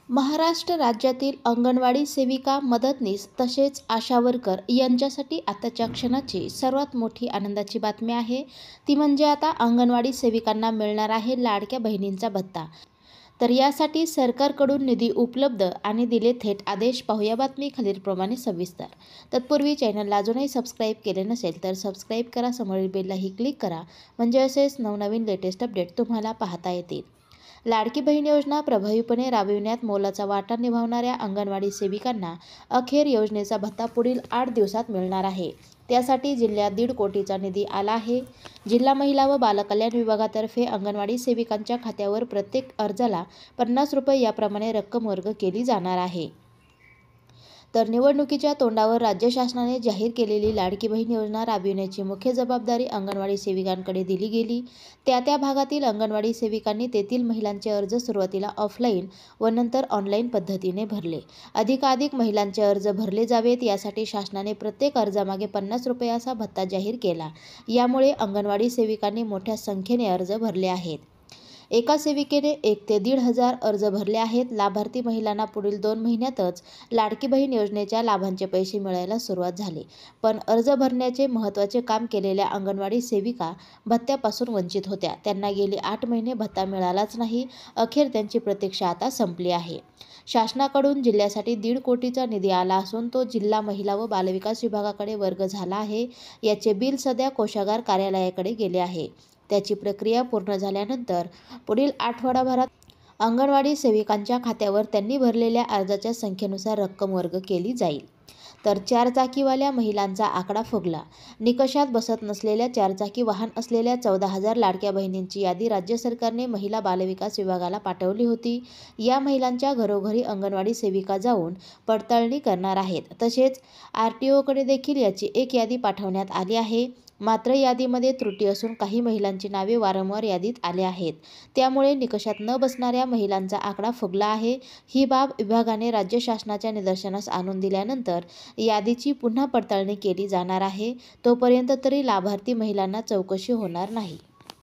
महाराष्ट्र राज्यातील अंगणवाडी सेविका, मदतनीस तसेच आशा वर्कर यांच्यासाठी आताच्या क्षणाची सर्वात मोठी आनंदाची बातमी आहे ती म्हणजे आता अंगणवाडी सेविकांना मिळणार आहे लाडक्या बहिणींचा भत्ता। तर यासाठी सरकारकडून निधी उपलब्ध आणि दिले थेट आदेश। पाहूया बातमी खालीलप्रमाणे सविस्तर। तत्पूर्वी चॅनलला अजूनही सबस्क्राईब केले नसेल तर सबस्क्राईब करा, समोरील बेललाही क्लिक करा म्हणजे असेच नवनवीन लेटेस्ट अपडेट तुम्हाला पाहता येतील। लाडकी बहीण योजना प्रभावीपणे राबविण्यात मोलाचा वाटा निभावणाऱ्या अंगणवाडी सेविकांना अखेर योजनेचा भत्ता पुढील 8 दिवसात मिळणार आहे। त्यासाठी जिल्ह्यात 1.5 कोटीचा निधी आला आहे। जिल्हा महिला व बालकल्याण विभागातर्फे अंगणवाडी सेविकांच्या खात्यावर प्रत्येक अर्जाला 50 रुपये याप्रमाणे रक्कम वर्ग केली जाणार आहे। तर निवडणुकीच्या तोंडावर राज्य शासनाने जाहीर केलेली लाडकी बहीण योजना राबविण्याची मुख्य जबाबदारी अंगणवाडी सेविकांकडे दिली गेली। त्या भागातील अंगणवाडी सेविकांनी तेथील महिलांचे अर्ज सुरुवातीला ऑफलाईन व नंतर ऑनलाईन पद्धतीने भरले। अधिकाधिक महिलांचे अर्ज भरले जावेत यासाठी शासनाने प्रत्येक अर्जामागे 50 रुपये असा भत्ता जाहीर केला। यामुळे अंगणवाडी सेविकांनी मोठ्या संख्येने अर्ज भरले आहेत। एका सेविकेने 1 ते 1.5 हजार अर्ज भरले आहेत। लाभार्थी महिलांना पुढील 2 महिन्यातच लाडकी बहीण योजनेच्या लाभांचे पैसे मिळायला सुरुवात झाली। पण अर्ज भरण्याचे महत्त्वाचे काम केलेल्या अंगणवाडी सेविका भत्त्यापासून वंचित होत्या। त्यांना गेली 8 महिने भत्ता मिळालाच नाही। अखेर त्यांची प्रतीक्षा आता संपली आहे। शासनाकडून जिल्ह्यासाठी 1.5 कोटीचा निधी आला असून तो जिल्हा महिला व बालविकास विभागाकडे वर्ग झाला आहे। याचे बिल सध्या कोषागार कार्यालयाकडे गेले आहे। त्याची प्रक्रिया पूर्ण झाल्यानंतर पुढील आठवडाभरात अंगणवाडी सेविकांच्या खात्यावर त्यांनी भरलेल्या अर्जाच्या संख्येनुसार रक्कम वर्ग केली जाईल। तर 4 चाकीवाल्या महिलांचा आकडा फुगला। निकषात बसत नसलेल्या 4 चाकी वाहन असलेल्या 14,000 लाडक्या बहिणींची यादी राज्य सरकारने महिला बालविकास विभागाला पाठवली होती। या महिलांच्या घरोघरी अंगणवाडी सेविका जाऊन पडताळणी करणार आहेत। तसेच RTOकडे देखील याची एक यादी पाठवण्यात आली आहे। मात्र यादीमध्ये त्रुटी असून काही महिलांची नावे वारंवार यादीत आले आहेत। त्यामुळे निकषात न बसणाऱ्या महिलांचा आकडा फुगला आहे। ही बाब विभागाने राज्य शासनाच्या निदर्शनास आणून दिल्यानंतर यादीची पुन्हा पडताळणी केली जाणार आहे। तोपर्यंत तरी लाभार्थी महिलांना चौकशी होणार नाही।